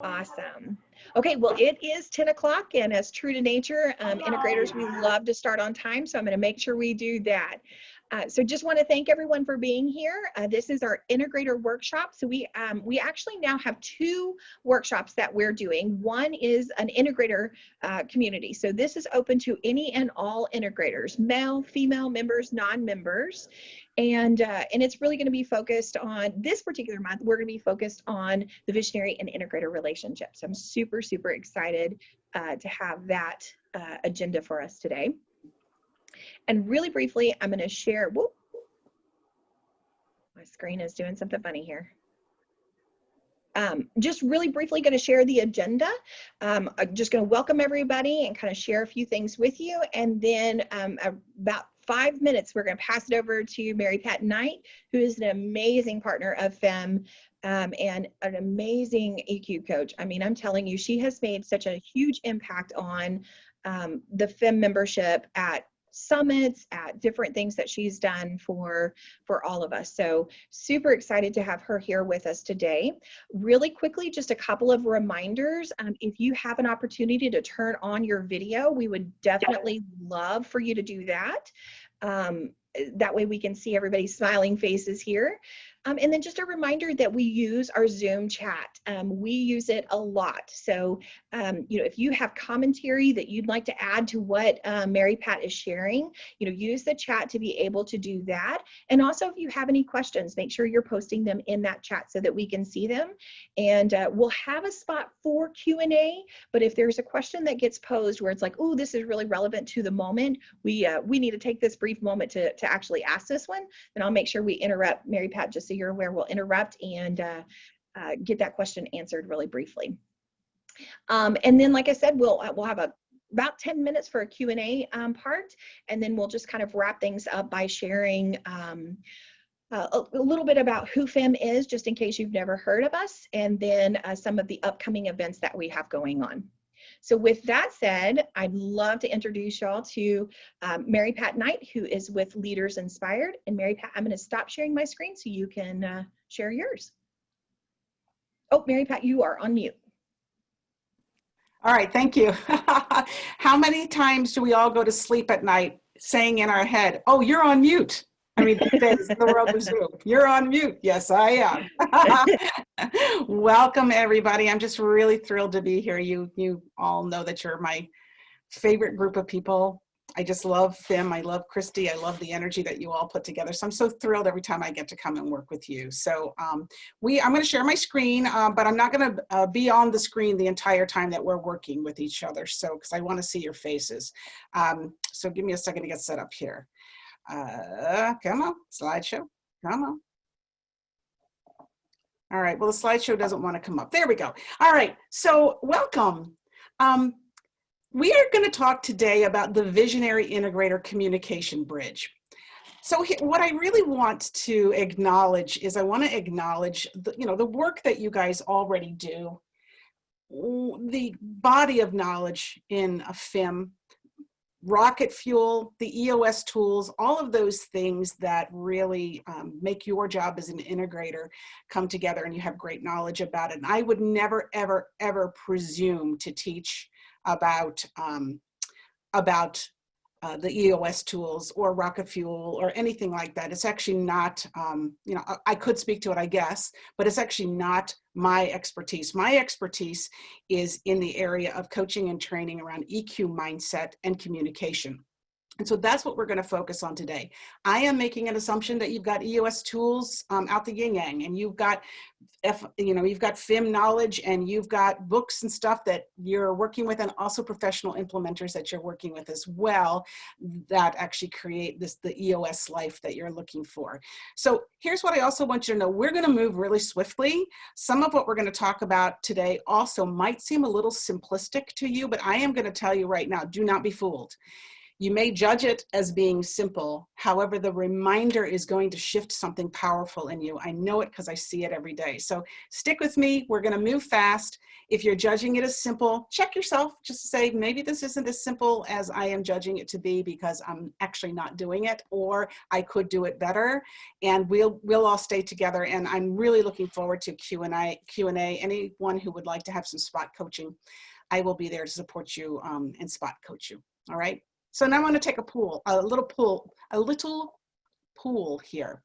Awesome. Okay, well, it is 10 o'clock, and as true to nature, integrators, we love to start on time, so I'm going to make sure we do that. So just want to thank everyone for being here. This is our integrator workshop. So we actually now have two workshops that we're doing. One is an integrator community. So this is open to any and all integrators, male, female, members, non-members. And it's really going to be focused on this particular month. We're going to be focused on the visionary and integrator relationships. I'm super, super excited to have that agenda for us today. And really briefly, I'm going to share, whoop, my screen is doing something funny here. Just really briefly going to share the agenda. I'm just going to welcome everybody and kind of share a few things with you. And then about 5 minutes, we're going to pass it over to Mary Pat Knight, who is an amazing partner of FIM and an amazing EQ coach. I mean, I'm telling you, she has made such a huge impact on the FIM membership at summits, at different things that she's done for all of us. So super excited to have her here with us today. Really quickly, just a couple of reminders. If you have an opportunity to turn on your video, we would definitely love for you to do that. That way we can see everybody's smiling faces here. And then just a reminder that we use our Zoom chat. We use it a lot. So, if you have commentary that you'd like to add to what Mary Pat is sharing, use the chat to be able to do that. And also, if you have any questions, make sure you're posting them in that chat so that we can see them. And we'll have a spot for Q&A, but if there's a question that gets posed where it's like, oh, this is really relevant to the moment, we need to take this brief moment to actually ask this one, then I'll make sure we interrupt. Mary Pat, just so you're aware, we'll interrupt and get that question answered really briefly. And then, like I said, we'll have about 10 minutes for a Q&A part, and then we'll just kind of wrap things up by sharing a little bit about who FIM is, just in case you've never heard of us, and then some of the upcoming events that we have going on. So with that said, I'd love to introduce y'all to Mary Pat Knight, who is with Leaders Inspired. And Mary Pat, I'm going to stop sharing my screen so you can share yours. Oh, Mary Pat, you are on mute. All right, thank you. How many times do we all go to sleep at night saying in our head, oh, you're on mute? I mean, these days, the world of Zoom. You're on mute. Yes, I am. Welcome, everybody. I'm just really thrilled to be here. You all know that you're my favorite group of people. I just love FIM. I love Christy. I love the energy that you all put together. So I'm so thrilled every time I get to come and work with you. So I'm going to share my screen, but I'm not going to be on the screen the entire time that we're working with each other. So, because I want to see your faces. So give me a second to get set up here. Come on, slideshow, come on. All right, well, the slideshow doesn't want to come up. There we go. All right, so welcome. We are going to talk today about the Visionary Integrator Communication Bridge. So what I really want to acknowledge is I want to acknowledge the work that you guys already do, the body of knowledge in a FIM, rocket fuel, the EOS tools, all of those things that really make your job as an integrator come together, and you have great knowledge about it. And I would never, ever, ever presume to teach about the EOS tools or rocket fuel or anything like that. It's actually not, I could speak to it, I guess, but it's actually not my expertise. My expertise is in the area of coaching and training around EQ mindset and communication. And so that's what we're going to focus on today. I am making an assumption that you've got EOS tools out the yin yang, and you've got you've got FIM knowledge, and you've got books and stuff that you're working with, and also professional implementers that you're working with as well that actually create the EOS life that you're looking for. So here's what I also want you to know. We're going to move really swiftly. Some of what we're going to talk about today also might seem a little simplistic to you, but I am going to tell you right now, do not be fooled. You may judge it as being simple. However, the reminder is going to shift something powerful in you. I know it because I see it every day. So stick with me. We're going to move fast. If you're judging it as simple, check yourself. Just say, maybe this isn't as simple as I am judging it to be because I'm actually not doing it, or I could do it better. And we'll all stay together. And I'm really looking forward to Q&A. Anyone who would like to have some spot coaching, I will be there to support you and spot coach you. All right. So now I want to take a little pool here.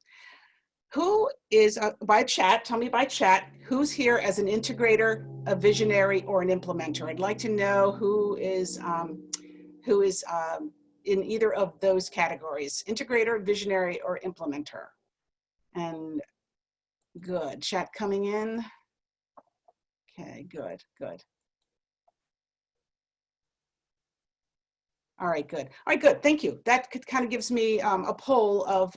Who is, by chat, tell me by chat, who's here as an integrator, a visionary, or an implementer? I'd like to know who is in either of those categories, integrator, visionary, or implementer. And good, chat coming in. Okay, good. All right, good. All right, good. Thank you. That kind of gives me a poll of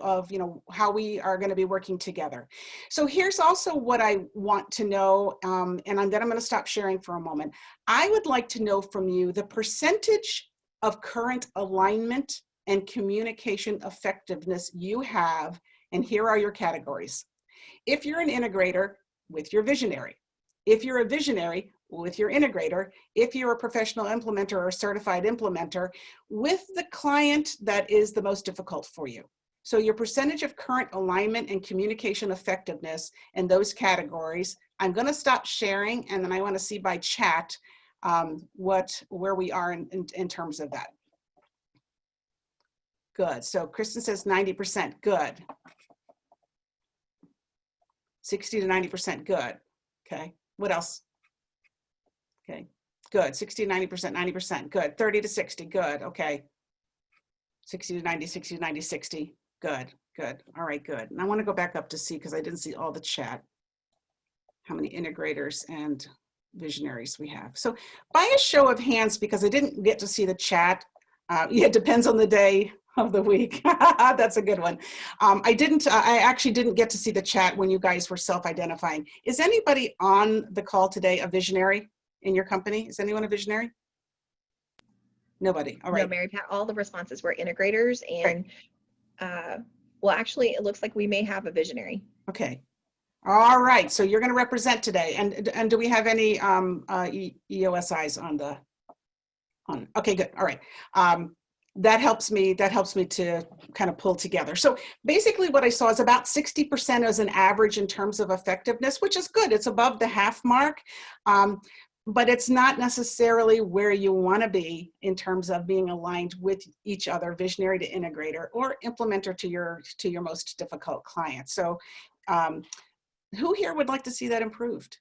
how we are going to be working together. So here's also what I want to know, and then I'm going to stop sharing for a moment. I would like to know from you the percentage of current alignment and communication effectiveness you have, and here are your categories. If you're an integrator, with your visionary. If you're a visionary, with your integrator. If you're a professional implementer or certified implementer, with the client that is the most difficult for you. So your percentage of current alignment and communication effectiveness in those categories. I'm going to stop sharing, and then I want to see by chat where we are in terms of that. Good. So Kristen says 90%. Good. 60 to 90%. Good. Okay. What else? Okay. Good. 60 to 90%, 90%. Good. 30 to 60. Good. Okay. 60 to 90, 60 to 90, 60. Good. Good. All right. Good. And I want to go back up to see, because I didn't see all the chat, how many integrators and visionaries we have. So by a show of hands, because I didn't get to see the chat, yeah, it depends on the day of the week. That's a good one. I actually didn't get to see the chat when you guys were self-identifying. Is anybody on the call today a visionary in your company? Is anyone a visionary? Nobody. All right. No, Mary Pat, all the responses were integrators, and well, actually, it looks like we may have a visionary. Okay. All right. So you're going to represent today. And do we have any EOSIs on? Okay, good. All right. That helps me to kind of pull together. So basically what I saw is about 60% as an average in terms of effectiveness, which is good. It's above the half mark, but it's not necessarily where you want to be in terms of being aligned with each other, visionary to integrator or implementer to your most difficult client. So who here would like to see that improved?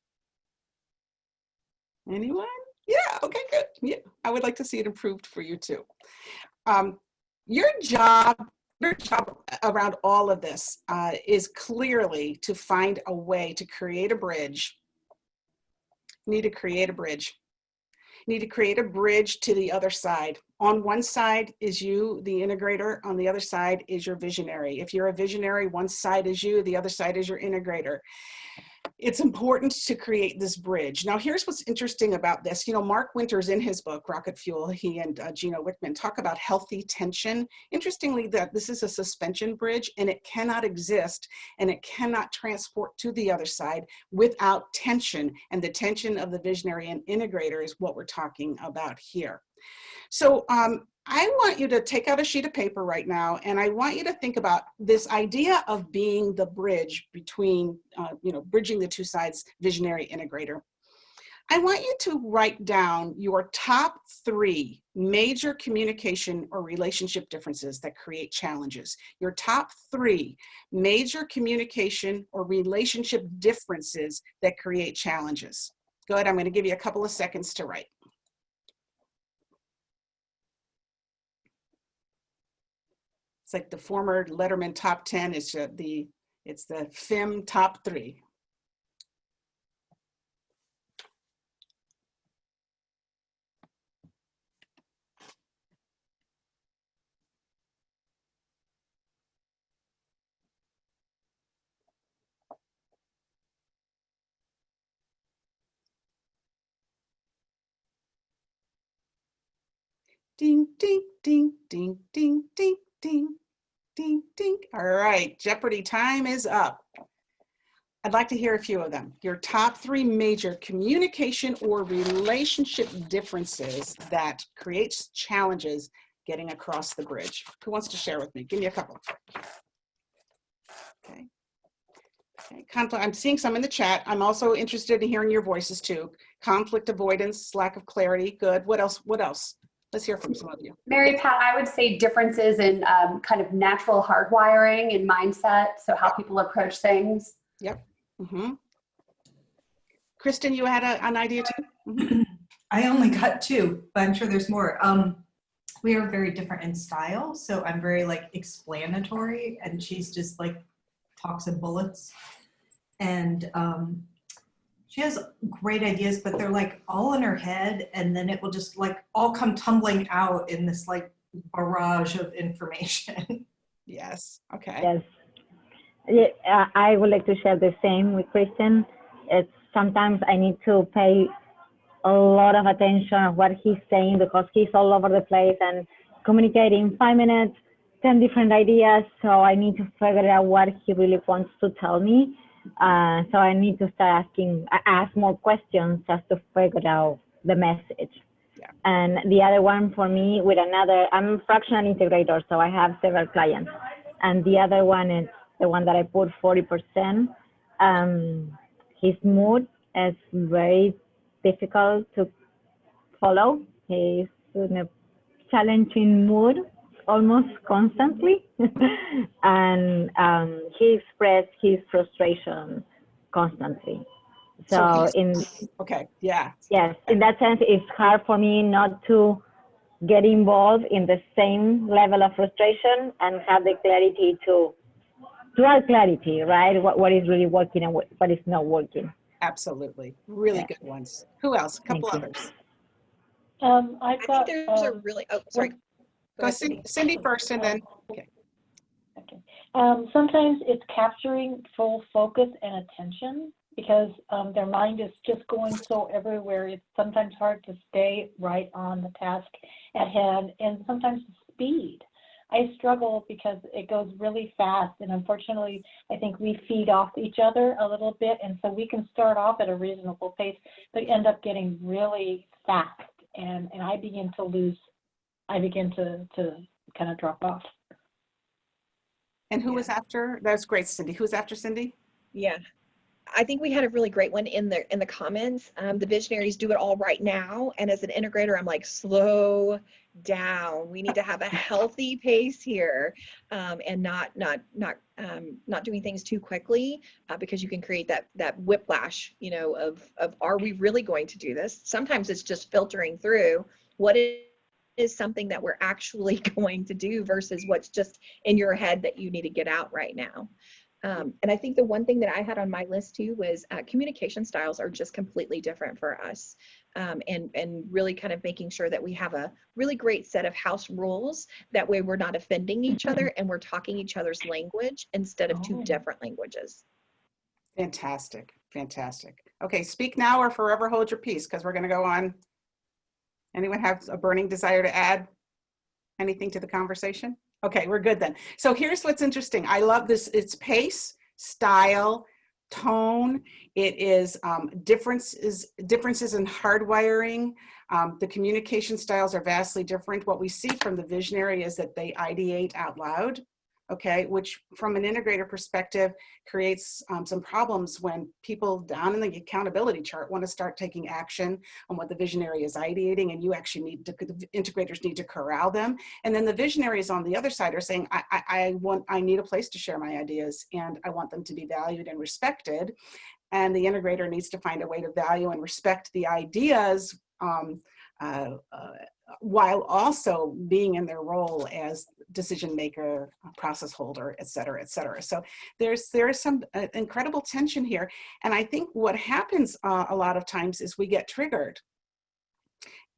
Anyone? Yeah, okay, good. Yeah, I would like to see it improved for you too. Your job around all of this is clearly to find a way to create a bridge. You need to create a bridge. You need to create a bridge to the other side. On one side is you, the integrator. On the other side is your visionary. If you're a visionary, one side is you, the other side is your integrator. It's important to create this bridge. Now, here's what's interesting about this. You know, Mark Winters in his book, Rocket Fuel, he and Gino Wickman talk about healthy tension. Interestingly, that this is a suspension bridge, and it cannot exist and it cannot transport to the other side without tension. And the tension of the visionary and integrator is what we're talking about here. So I want you to take out a sheet of paper right now, and I want you to think about this idea of being the bridge between, bridging the two sides, visionary, integrator. I want you to write down your top 3 major communication or relationship differences that create challenges. Your top 3 major communication or relationship differences that create challenges. Good, I'm going to give you a couple of seconds to write. It's like the former Letterman top 10. It's the FIM top 3. Ding, ding, ding, ding, ding, ding, ding, ding, ding. All right, Jeopardy time is up. I'd like to hear a few of them. Your top 3 major communication or relationship differences that creates challenges getting across the bridge. Who wants to share with me? Give me a couple. Okay. Conflict, I'm seeing some in the chat. I'm also interested in hearing your voices too. Conflict avoidance, lack of clarity. Good. What else? What else? Let's hear from some of you. Mary Pat, I would say differences in kind of natural hardwiring and mindset. So how people approach things. Yep. Kristen, you had an idea too? I only got 2, but I'm sure there's more. We are very different in style. So I'm very like explanatory and she's just like talks in bullets. And she has great ideas, but they're like all in her head. And then it will just like all come tumbling out in this like barrage of information. Yes. Okay. Yes. I would like to share the same with Kristen. It's sometimes I need to pay a lot of attention to what he's saying because he's all over the place and communicating 5 minutes, 10 different ideas. So I need to figure out what he really wants to tell me. So I need to start ask more questions just to figure out the message. Yeah. And the other one for me with another, I'm a fractional integrator, so I have several clients. And the other one is the one that I put 40%. His mood is very difficult to follow. He's in a challenging mood almost constantly. And he expressed his frustration constantly. So okay, yeah. Yes, in that sense, it's hard for me not to get involved in the same level of frustration and have the clarity to have clarity, right? What is really working and what is not working. Absolutely. Really good ones. Who else? A couple others. I think there's a really, oh, sorry. Go Cindy first and then, okay. Okay. Sometimes it's capturing full focus and attention because their mind is just going so everywhere. It's sometimes hard to stay right on the task at hand, and sometimes the speed. I struggle because it goes really fast, and unfortunately, I think we feed off each other a little bit, and so we can start off at a reasonable pace, but end up getting really fast, and I begin to kind of drop off. And who was after? That was great, Cindy. Who was after Cindy? Yeah. I think we had a really great one in the comments. The visionaries do it all right now. And as an integrator, I'm like, slow down. We need to have a healthy pace here, and not doing things too quickly, because you can create that whiplash, of are we really going to do this? Sometimes it's just filtering through what is something that we're actually going to do versus what's just in your head that you need to get out right now. And I think the one thing that I had on my list too was communication styles are just completely different for us, and really kind of making sure that we have a really great set of house rules. That way we're not offending each other and we're talking each other's language instead of two different languages. Fantastic, fantastic. Okay, speak now or forever hold your peace, because we're going to go on. Anyone have a burning desire to add anything to the conversation? Okay, we're good then. So here's what's interesting. I love this. It's pace, style, tone. It is differences in hardwiring. The communication styles are vastly different. What we see from the visionary is that they ideate out loud, okay, which from an integrator perspective creates some problems when people down in the accountability chart want to start taking action on what the visionary is ideating, and you actually the integrators need to corral them. And then the visionaries on the other side are saying, I need a place to share my ideas and I want them to be valued and respected. And the integrator needs to find a way to value and respect the ideas while also being in their role as decision maker, process holder, et cetera, et cetera. So there is some incredible tension here. And I think what happens a lot of times is we get triggered.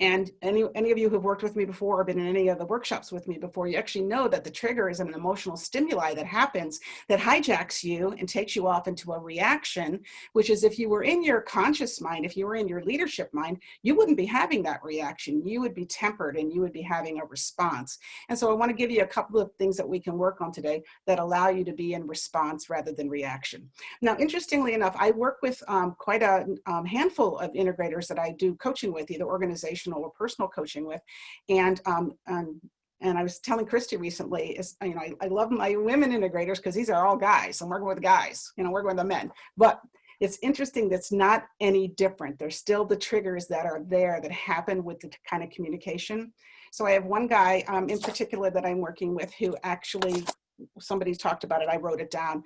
And any of you who've worked with me before or been in any of the workshops with me before, you actually know that the trigger is an emotional stimuli that happens that hijacks you and takes you off into a reaction, which is if you were in your conscious mind, if you were in your leadership mind, you wouldn't be having that reaction. You would be tempered and you would be having a response. And so I want to give you a couple of things that we can work on today that allow you to be in response rather than reaction. Now, interestingly enough, I work with quite a handful of integrators that I do coaching with, either organizational or personal coaching with. And I was telling Christy recently, I love my women integrators because these are all guys. I'm working with guys, working with the men. But it's interesting that's not any different. There's still the triggers that are there that happen with the kind of communication. So I have one guy in particular that I'm working with who actually, somebody talked about it, I wrote it down.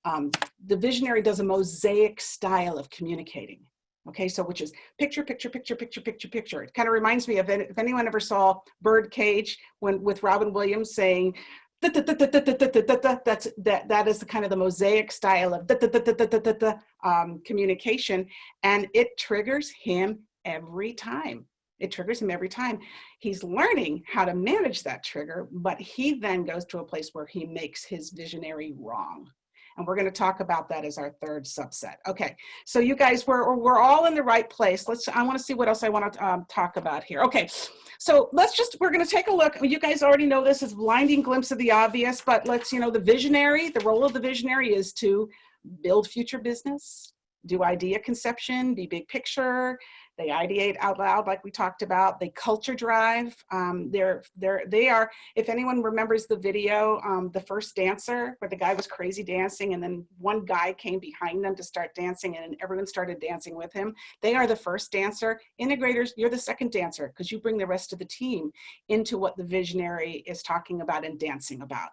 The visionary does a mosaic style of communicating. Okay, so which is picture, picture, picture, picture, picture, picture. It kind of reminds me of if anyone ever saw Birdcage with Robin Williams saying, that is the kind of the mosaic style of communication, and it triggers him every time. It triggers him every time. He's learning how to manage that trigger, but he then goes to a place where he makes his visionary wrong. And we're going to talk about that as our third subset. Okay, so you guys, we're all in the right place. I want to see what else I want to talk about here. Okay, so we're going to take a look. You guys already know this is a blinding glimpse of the obvious, but the role of the visionary is to build future business, do idea conception, be big picture. They ideate out loud, like we talked about. They culture drive. They are, if anyone remembers the video, The First Dancer, where the guy was crazy dancing and then one guy came behind them to start dancing and everyone started dancing with him. They are the first dancer. Integrators, you're the second dancer because you bring the rest of the team into what the visionary is talking about and dancing about.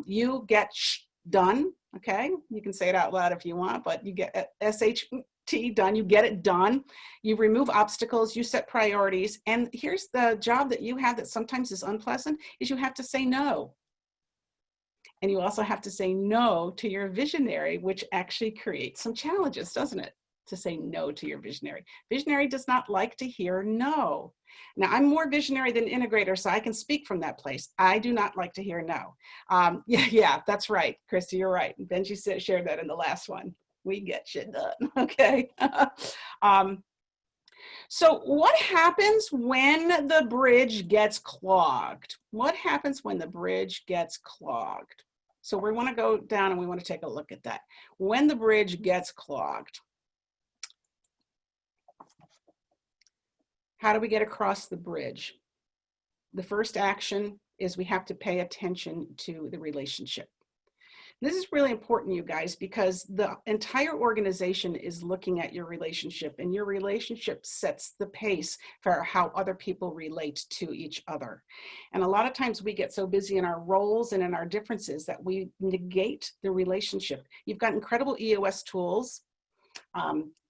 You get done, okay? You can say it out loud if you want, but you get SHT done, you get it done. You remove obstacles, you set priorities. And here's the job that you have that sometimes is unpleasant, is you have to say no. And you also have to say no to your visionary, which actually creates some challenges, doesn't it? To say no to your visionary. Visionary does not like to hear no. Now, I'm more visionary than integrator, so I can speak from that place. I do not like to hear no. Yeah, that's right, Christy, you're right. Benji shared that in the last one. We get shit done, okay? So what happens when the bridge gets clogged? What happens when the bridge gets clogged? So we want to go down and we want to take a look at that. When the bridge gets clogged, how do we get across the bridge? The first action is we have to pay attention to the relationship. This is really important, you guys, because the entire organization is looking at your relationship, and your relationship sets the pace for how other people relate to each other. And a lot of times we get so busy in our roles and in our differences that we negate the relationship. You've got incredible EOS tools,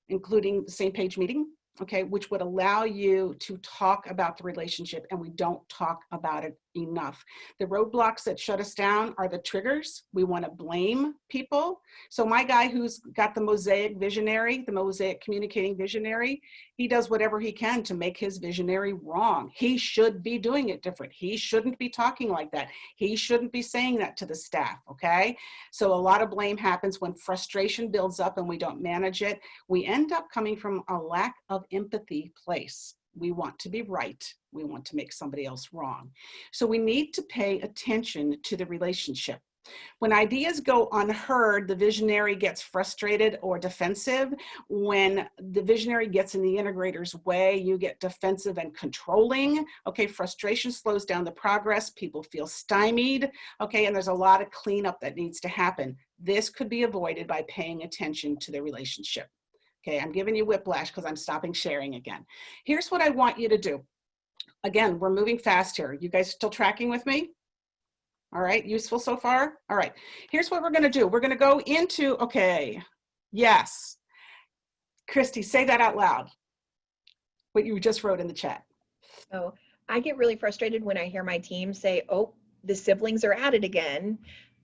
including the same page meeting, okay, which would allow you to talk about the relationship, and we don't talk about it enough. The roadblocks that shut us down are the triggers. We want to blame people. So my guy who's got the mosaic visionary, the mosaic communicating visionary, he does whatever he can to make his visionary wrong. He should be doing it different. He shouldn't be talking like that. He shouldn't be saying that to the staff, okay? So a lot of blame happens when frustration builds up and we don't manage it. We end up coming from a lack of empathy place. We want to be right. We want to make somebody else wrong. So we need to pay attention to the relationship. When ideas go unheard, the visionary gets frustrated or defensive. When the visionary gets in the integrator's way, you get defensive and controlling. Okay, frustration slows down the progress. People feel stymied. Okay, and there's a lot of cleanup that needs to happen. This could be avoided by paying attention to the relationship. Okay, I'm giving you whiplash because I'm stopping sharing again. Here's what I want you to do. Again, we're moving fast here. You guys still tracking with me? All right, useful so far? All right, here's what we're gonna do. We're gonna go into, okay, yes. Christy, say that out loud, what you just wrote in the chat. Oh, I get really frustrated when I hear my team say, oh, the siblings are at it again.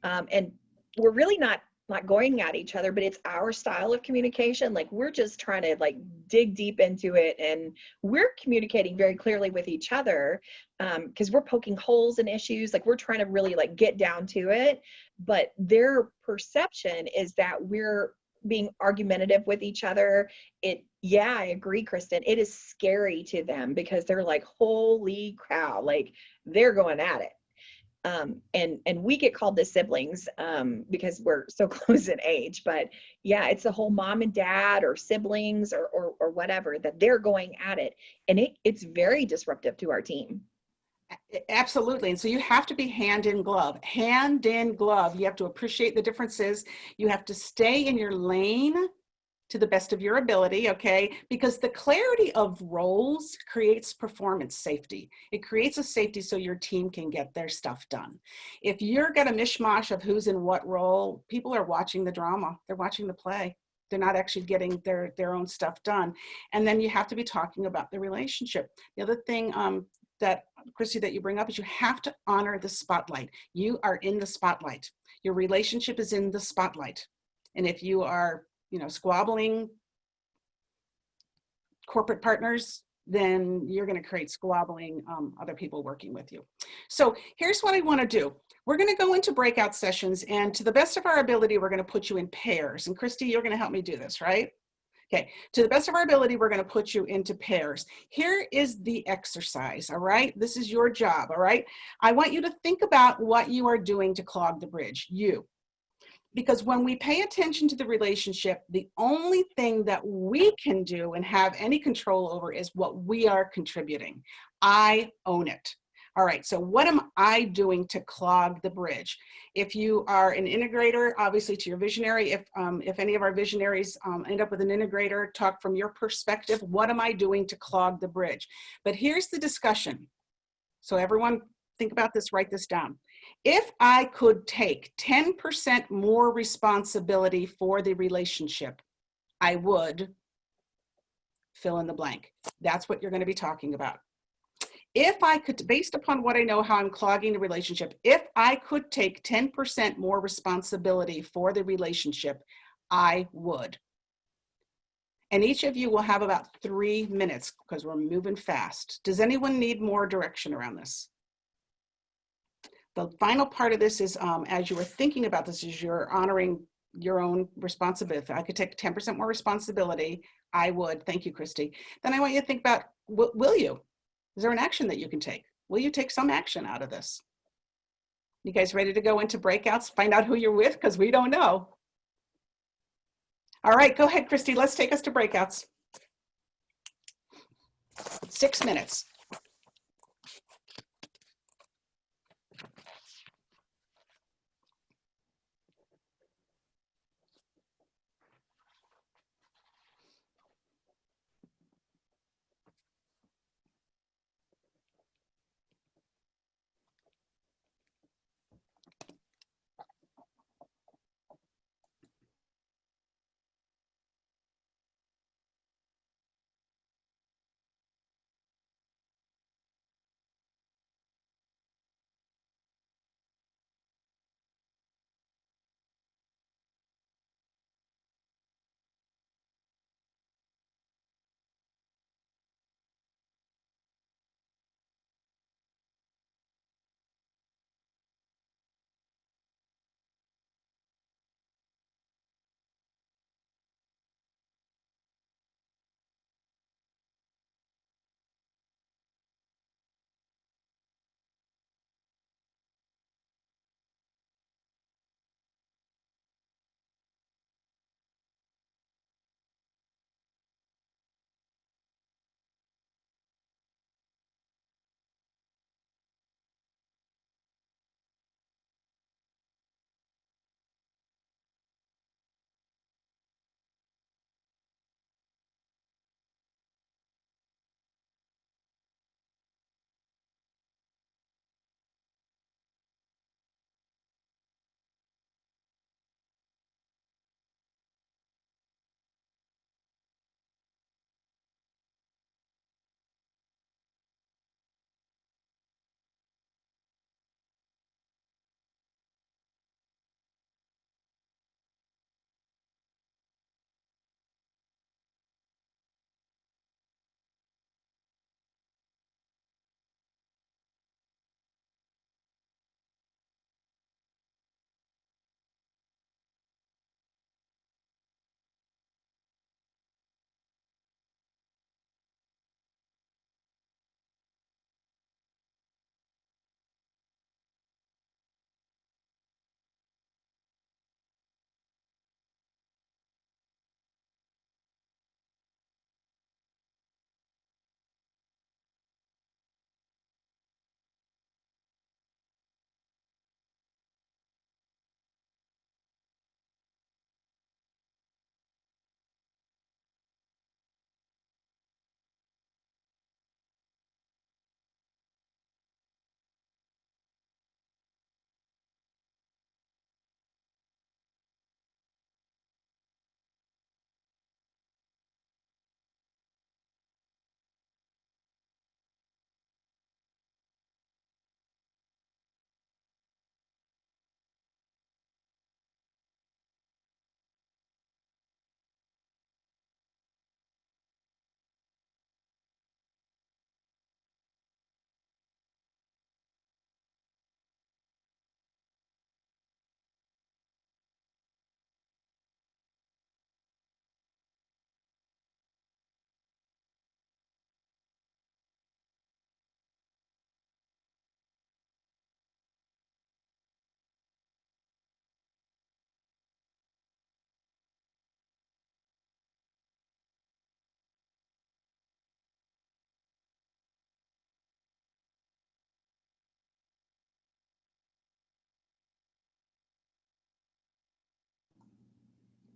And we're really not not going at each other, but it's our style of communication. Like we're just trying to like dig deep into it, and we're communicating very clearly with each other, because we're poking holes in issues. Like we're trying to really like get down to it, but their perception is that we're being argumentative with each other. Yeah, I agree, Kristen. It is scary to them because they're like, holy cow, like they're going at it. And we get called the siblings, because we're so close in age. But yeah, it's the whole mom and dad or siblings or whatever, that they're going at it. And it's very disruptive to our team. Absolutely. And so you have to be hand in glove. Hand in glove. You have to appreciate the differences. You have to stay in your lane to the best of your ability, okay? Because the clarity of roles creates performance safety. It creates a safety so your team can get their stuff done. If you're got a mishmash of who's in what role, people are watching the drama. They're watching the play. They're not actually getting their own stuff done. And then you have to be talking about the relationship. The other thing that, Christy, that you bring up is you have to honor the spotlight. You are in the spotlight. Your relationship is in the spotlight. And if you are, squabbling corporate partners, then you're going to create squabbling other people working with you. So here's what I want to do. We're going to go into breakout sessions, and to the best of our ability, we're going to put you in pairs. And Christy, you're going to help me do this, right? Okay, to the best of our ability, we're going to put you into pairs. Here is the exercise, all right? This is your job, all right? I want you to think about what you are doing to clog the bridge, because when we pay attention to the relationship, the only thing that we can do and have any control over is what we are contributing. I own it. All right, so what am I doing to clog the bridge? If you are an integrator, obviously to your visionary, if any of our visionaries end up with an integrator, talk from your perspective, what am I doing to clog the bridge? But here's the discussion. So everyone think about this, write this down. If I could take 10% more responsibility for the relationship, I would fill in the blank. That's what you're going to be talking about. If I could, based upon what I know how I'm clogging the relationship, if I could take 10% more responsibility for the relationship, I would. And each of you will have about 3 minutes because we're moving fast. Does anyone need more direction around this? The final part of this is, as you were thinking about this, is you're honoring your own responsibility. If I could take 10% more responsibility, I would. Thank you, Christy. Then I want you to think about, will you? Is there an action that you can take? Will you take some action out of this? You guys ready to go into breakouts, find out who you're with? Because we don't know. All right, go ahead, Christy. Let's take us to breakouts. 6 minutes.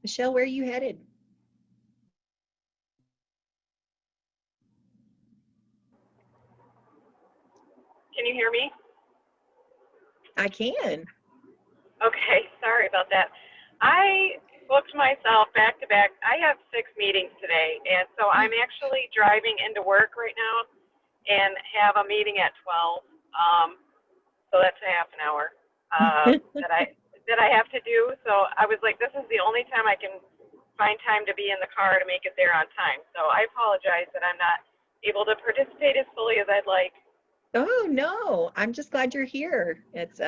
Michelle, where are you headed? Can you hear me? I can. Okay, sorry about that. I booked myself back to back. I have 6 meetings today, and so I'm actually driving into work right now and have a meeting at 12. So that's a half an hour that I have to do. So I was like, this is the only time I can find time to be in the car to make it there on time. So I apologize that I'm not able to participate as fully as I'd like. Oh, no, I'm just glad you're here. It's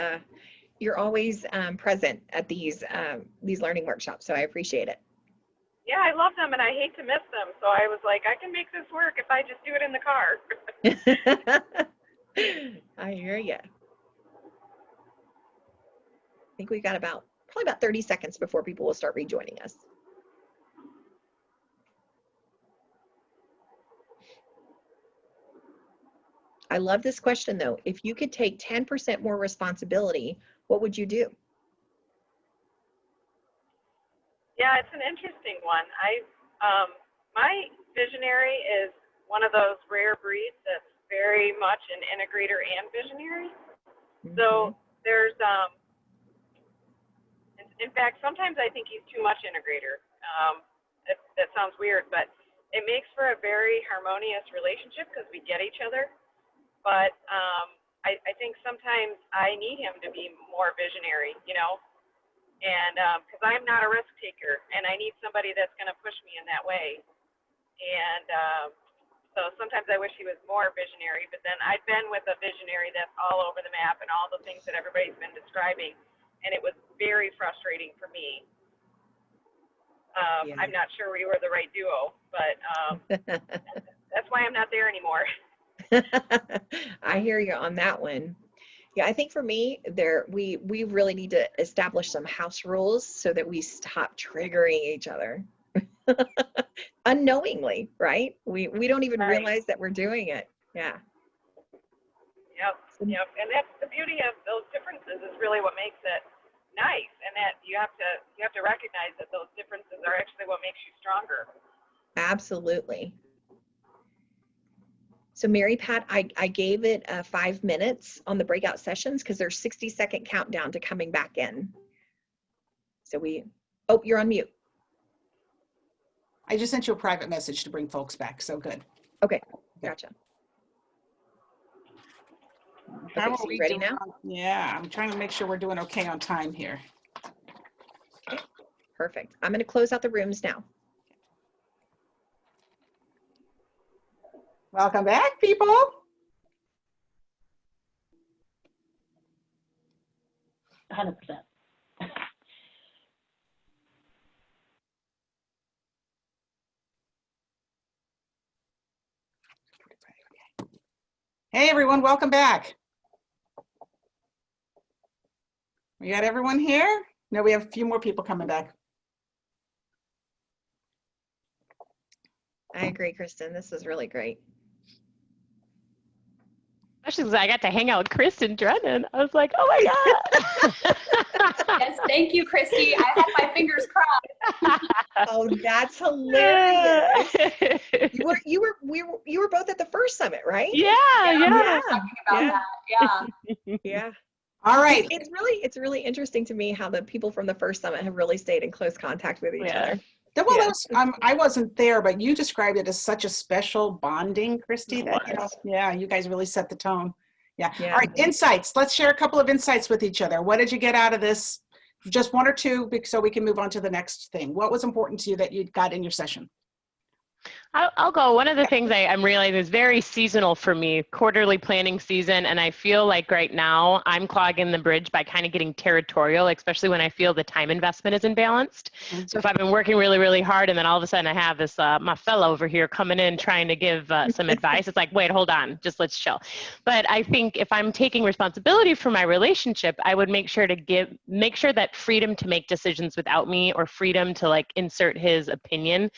you're always present at these learning workshops, so I appreciate it. Yeah, I love them and I hate to miss them. So I was like, I can make this work if I just do it in the car. I hear you. I think we got probably about 30 seconds before people will start rejoining us. I love this question though. If you could take 10% more responsibility, what would you do? Yeah, it's an interesting one. My visionary is one of those rare breeds that's very much an integrator and visionary. So there's, in fact, sometimes I think he's too much integrator. That sounds weird, but it makes for a very harmonious relationship because we get each other. But I think sometimes I need him to be more visionary, you know, and because I'm not a risk taker and I need somebody that's going to push me in that way. And so sometimes I wish he was more visionary, but then I've been with a visionary that's all over the map and all the things that everybody's been describing, and it was very frustrating for me. Yeah. I'm not sure we were the right duo, but that's why I'm not there anymore. I hear you on that one. Yeah, I think for me, we really need to establish some house rules so that we stop triggering each other unknowingly, right? We don't even realize that we're doing it. Yeah. Yep. And that's the beauty of those differences is really what makes it nice, and that you have to recognize that those differences are actually what makes you stronger. Absolutely. So Mary Pat, I gave it 5 minutes on the breakout sessions because there's 60-second countdown to coming back in. So you're on mute. I just sent you a private message to bring folks back, so good. Okay, gotcha. How Okay, are so we you ready doing now? Yeah, I'm trying to make sure we're doing okay on time here. Okay, perfect. I'm going to close out the rooms now. Welcome back, people. $100%. Hey, everyone, welcome back. We got everyone here? No, we have a few more people coming back. I agree, Kristen. This is really great. Especially because I got to hang out with Kristen Drennan. I was like, oh my God. Yes, thank you, Christy. I had my fingers crossed. Oh, that's hilarious. You were both at the first summit, right? Yeah. Talking about that. Yeah. Yeah. All right. It's really interesting to me how the people from the first summit have really stayed in close contact with each other. Well, I wasn't there, but you described it as such a special bonding, Christy, that, you guys really set the tone. Yeah. All right, insights. Let's share a couple of insights with each other. What did you get out of this? Just one or two, so we can move on to the next thing. What was important to you that you got in your session? I'll go. One of the things I'm realizing is very seasonal for me, quarterly planning season. And I feel like right now I'm clogging the bridge by kind of getting territorial, especially when I feel the time investment is imbalanced. Mm-hmm. So if I've been working really, really hard and then all of a sudden I have this, my fellow over here coming in trying to give some advice, it's like, wait, hold on, just let's chill. But I think if I'm taking responsibility for my relationship, I would make sure that freedom to make decisions without me or freedom to like insert his opinion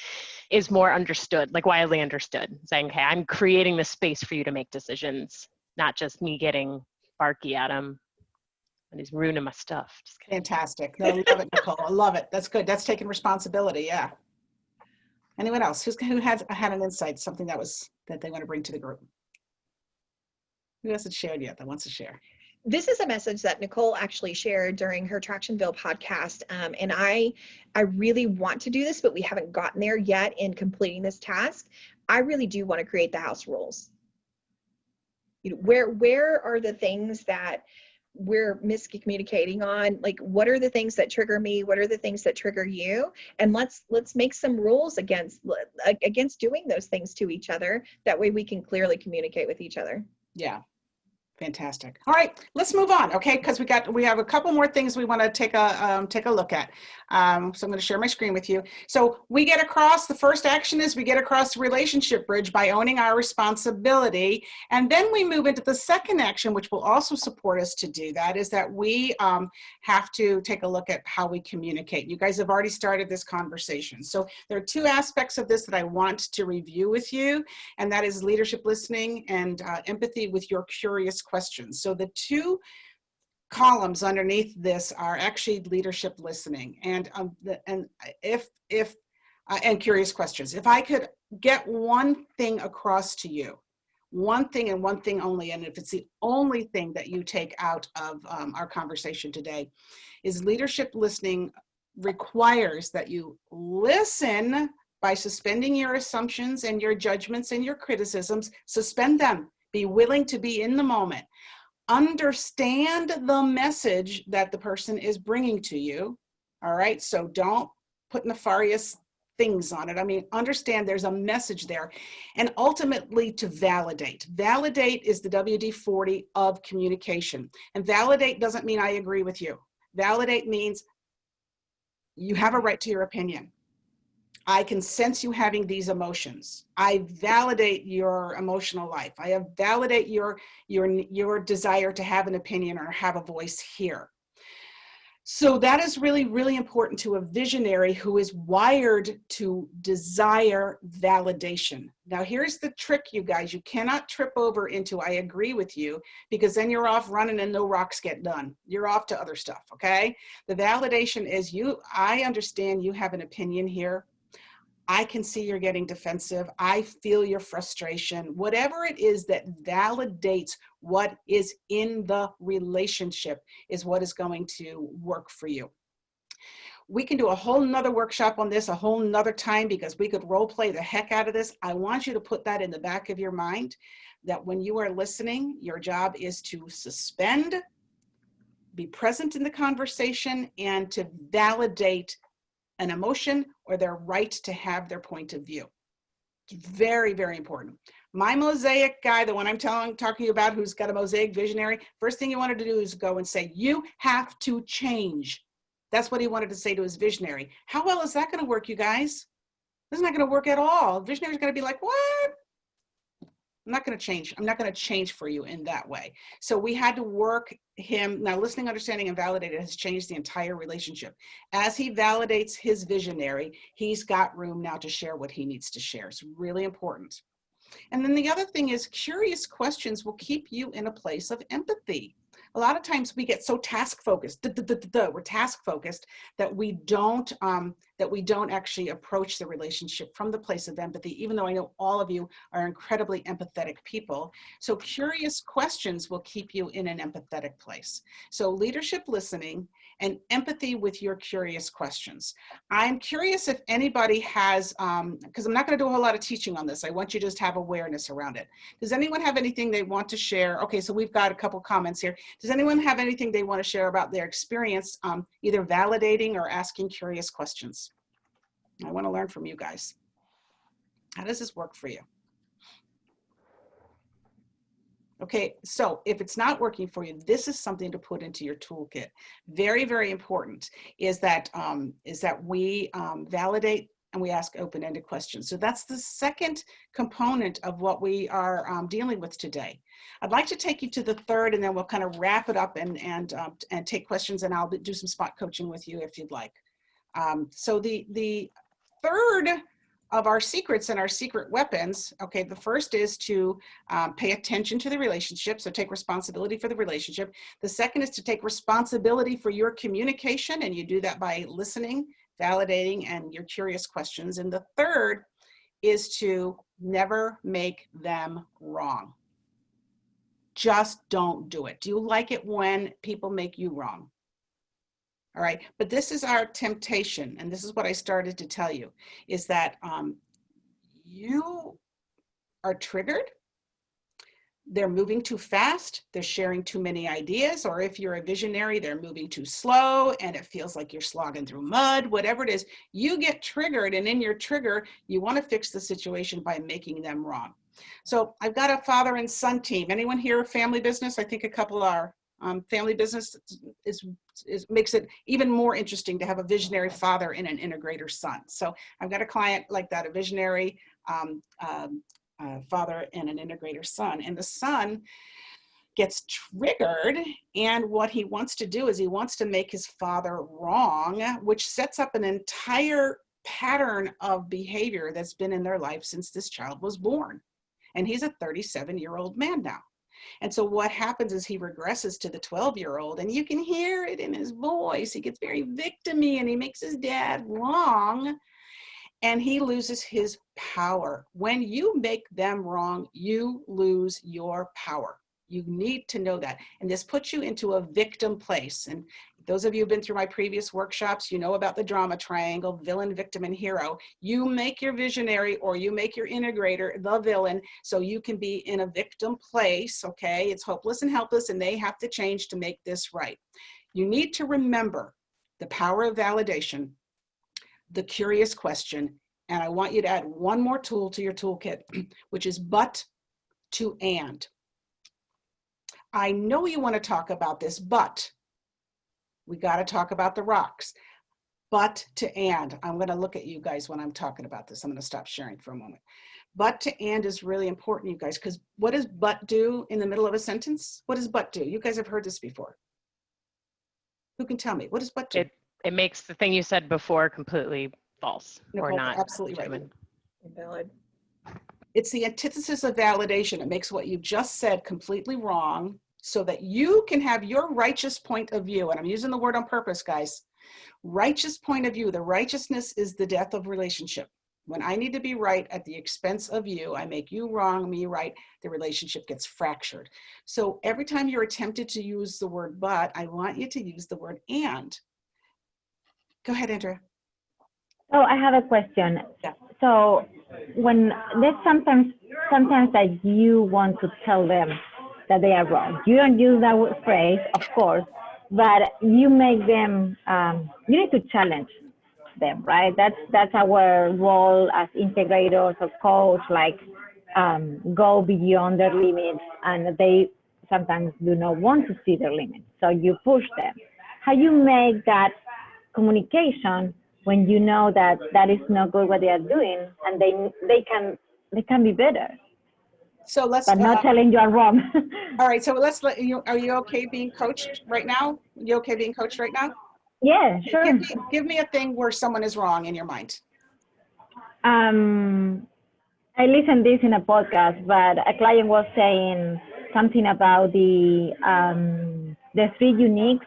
is more understood, like widely understood, saying, okay, I'm creating the space for you to make decisions, not just me getting barky at him. and he's ruining my stuff. Just kidding. Fantastic. No, I love it, Nicole. I love it. That's good. That's taking responsibility. Yeah. Anyone else who had an insight, something that they want to bring to the group? Who hasn't shared yet that wants to share? This is a message that Nicole actually shared during her Tractionville podcast. And I really want to do this, but we haven't gotten there yet in completing this task. I really do want to create the house rules. You know, where are the things that we're miscommunicating on? Like, what are the things that trigger me? What are the things that trigger you? And let's make some rules against doing those things to each other. That way we can clearly communicate with each other. Yeah. Fantastic. All right, let's move on, okay? Because we have a couple more things we want to take a look at. So I'm going to share my screen with you. So the first action is we get across the relationship bridge by owning our responsibility, and then we move into the second action, which will also support us to do that, is that we have to take a look at how we communicate. You guys have already started this conversation. So there are two aspects of this that I want to review with you, and that is leadership listening and empathy with your curious questions. So the two columns underneath this are actually leadership listening and curious questions. If I could get one thing across to you, one thing and one thing only, and if it's the only thing that you take out of our conversation today, is leadership listening requires that you listen by suspending your assumptions and your judgments and your criticisms. Suspend them. Be willing to be in the moment. Understand the message that the person is bringing to you. All right, so don't put nefarious things on it. I mean, understand there's a message there. And ultimately to validate. Validate is the WD-40 of communication. And validate doesn't mean I agree with you. Validate means you have a right to your opinion. I can sense you having these emotions. I validate your emotional life. I validate your desire to have an opinion or have a voice here. So that is really, really important to a visionary who is wired to desire validation. Now, here's the trick, you guys. You cannot trip over into I agree with you, because then you're off running and no rocks get done. You're off to other stuff, okay? The validation is I understand you have an opinion here. I can see you're getting defensive. I feel your frustration. Whatever it is that validates what is in the relationship is what is going to work for you. We can do a whole nother workshop on this a whole nother time, because we could role play the heck out of this. I want you to put that in the back of your mind, that when you are listening, your job is to suspend, be present in the conversation, and to validate an emotion or their right to have their point of view. It's very, very important. My mosaic guy, the one I'm talking about, who's got a mosaic visionary, first thing he wanted to do is go and say, you have to change. That's what he wanted to say to his visionary. How well is that going to work, you guys? This is not going to work at all. The visionary's going to be like, what? I'm not going to change. I'm not going to change for you in that way. So we had to work him. Now, listening, understanding, and validating has changed the entire relationship. As he validates his visionary, he's got room now to share what he needs to share. It's really important. And then the other thing is, curious questions will keep you in a place of empathy. A lot of times we get so task focused, we're task focused, that we don't actually approach the relationship from the place of empathy, even though I know all of you are incredibly empathetic people. So curious questions will keep you in an empathetic place. So leadership listening and empathy with your curious questions. I'm curious if anybody has, because I'm not going to do a whole lot of teaching on this. I want you to just have awareness around it. Does anyone have anything they want to share? Okay, so we've got a couple comments here. Does anyone have anything they want to share about their experience, either validating or asking curious questions? I want to learn from you guys. How does this work for you? Okay, so if it's not working for you, this is something to put into your toolkit. Very, very important is that we validate and we ask open-ended questions. So that's the second component of what we are dealing with today. I'd like to take you to the third, and then we'll kind of wrap it up and take questions, and I'll do some spot coaching with you if you'd like. So the third of our secrets and our secret weapons, okay, the first is to pay attention to the relationship, so take responsibility for the relationship. The second is to take responsibility for your communication, and you do that by listening, validating, and your curious questions. And the third is to never make them wrong. Just don't do it. Do you like it when people make you wrong? All right, but this is our temptation, and this is what I started to tell you, is that you are triggered, they're moving too fast, they're sharing too many ideas, or if you're a visionary, they're moving too slow and it feels like you're slogging through mud, whatever it is, you get triggered, and in your trigger, you want to fix the situation by making them wrong. So I've got a father and son team. Anyone here a family business? I think a couple are. Family business makes it even more interesting to have a visionary father and an integrator son. So I've got a client like that, a visionary father and an integrator son. And the son gets triggered, and what he wants to do is he wants to make his father wrong, which sets up an entire pattern of behavior that's been in their life since this child was born. And he's a 37-year-old man now. And so what happens is he regresses to the 12-year-old, and you can hear it in his voice. He gets very victim-y, and he makes his dad wrong, and he loses his power. When you make them wrong, you lose your power. You need to know that. And this puts you into a victim place. And those of you who've been through my previous workshops, you know about the drama triangle, villain, victim, and hero. You make your visionary or you make your integrator the villain so you can be in a victim place, okay? It's hopeless and helpless, and they have to change to make this right. You need to remember the power of validation, the curious question, and I want you to add one more tool to your toolkit, which is but to and. I know you want to talk about this, but we got to talk about the rocks. But to and. I'm going to look at you guys when I'm talking about this. I'm going to stop sharing for a moment. But to and is really important, you guys, because what does but do in the middle of a sentence? What does but do? You guys have heard this before. Who can tell me? What does but do? It makes the thing you said before completely false or Nicole, not. absolutely right. Genuine. Invalid. It's the antithesis of validation. It makes what you just said completely wrong so that you can have your righteous point of view. And I'm using the word on purpose, guys. Righteous point of view. The righteousness is the death of relationship. When I need to be right at the expense of you, I make you wrong, me right, the relationship gets fractured. So every time you're tempted to use the word but, I want you to use the word and. Go ahead, Andrea. Oh, I have a question. Yeah. So when there's sometimes that you want to tell them that they are wrong. You don't use that phrase, of course, but you make them, you need to challenge them, right? That's our role as integrators or coach, like go beyond their limits, and they sometimes do not want to see their limits. So you push them. How you make that communication when you know that that is not good what they are doing, and they can be better. So let's. But not telling you are wrong. All right. So let's let you. Are you okay being coached right now? You okay being coached right now? Yeah, sure. Give me a thing where someone is wrong in your mind. I listened this in a podcast, but a client was saying something about the 3 uniques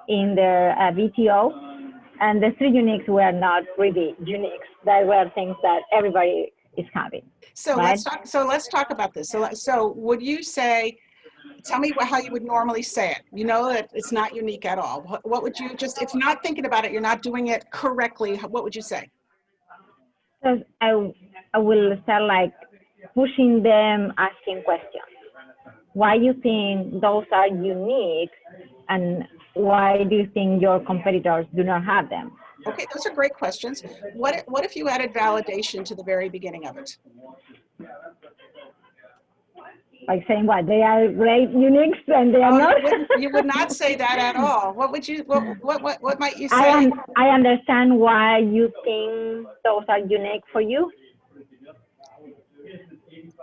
in their VTO. And the 3 uniques were not really uniques. They were things that everybody is having. So right? let's talk about this. So would you say, tell me how you would normally say it. You know that it's not unique at all. What would you just, if you're not thinking about it, you're not doing it correctly, what would you say? So I will start like pushing them, asking questions. Why you think those are unique, and why do you think your competitors do not have them? Okay, those are great questions. What if you added validation to the very beginning of it? Like saying what? They are great uniques and they are not? You would not say that at all. What would you, what might you say? I understand why you think those are unique for you.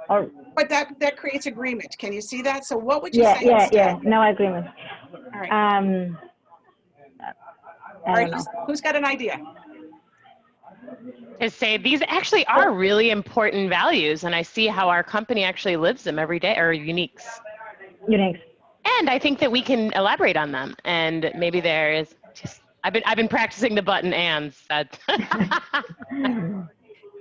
But that creates agreement. Can you see that? So what would you say instead? Yeah, no agreement. All right. All right, who's got an idea? to say these actually are really important values, and I see how our company actually lives them every day, or uniques. Unique. And I think that we can elaborate on them, and maybe there is just, I've been practicing the button ands. That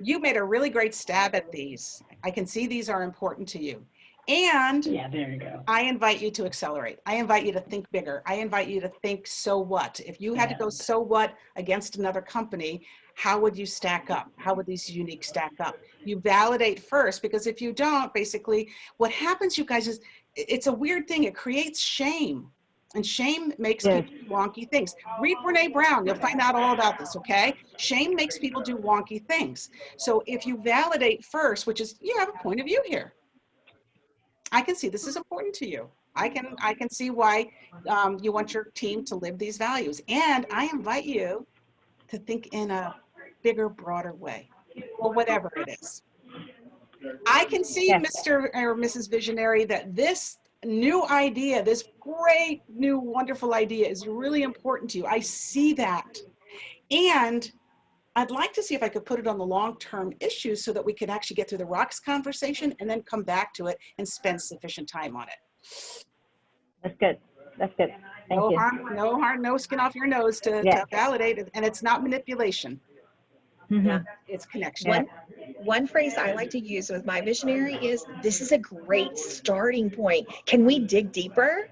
You made a really great stab at these. I can see these are important to you. And Yeah, there you go. I invite you to accelerate. I invite you to think bigger. I invite you to think, so what? If you had to go, so what, against another company, how would you stack up? How would these unique stack up? You validate first, because if you don't, basically what happens, you guys, is it's a weird thing. It creates shame. And shame makes Yes. people do wonky things. Read Brene Brown, you'll find out all about this, okay? Shame makes people do wonky things. So if you validate first, which is, you have a point of view here. I can see this is important to you. I can see why you want your team to live these values. And I invite you to think in a bigger, broader way, or whatever it is. I can see, Yes. Mr. or Mrs. Visionary, that this new idea, this great, new, wonderful idea is really important to you. I see that. And I'd like to see if I could put it on the long-term issues so that we could actually get through the rocks conversation and then come back to it and spend sufficient time on it. That's good. That's good. Thank No you. harm, no skin off your nose to validate it. And it's not manipulation. Mhm. It's connection. Yeah. One phrase I like to use with my visionary is, this is a great starting point. Can we dig deeper?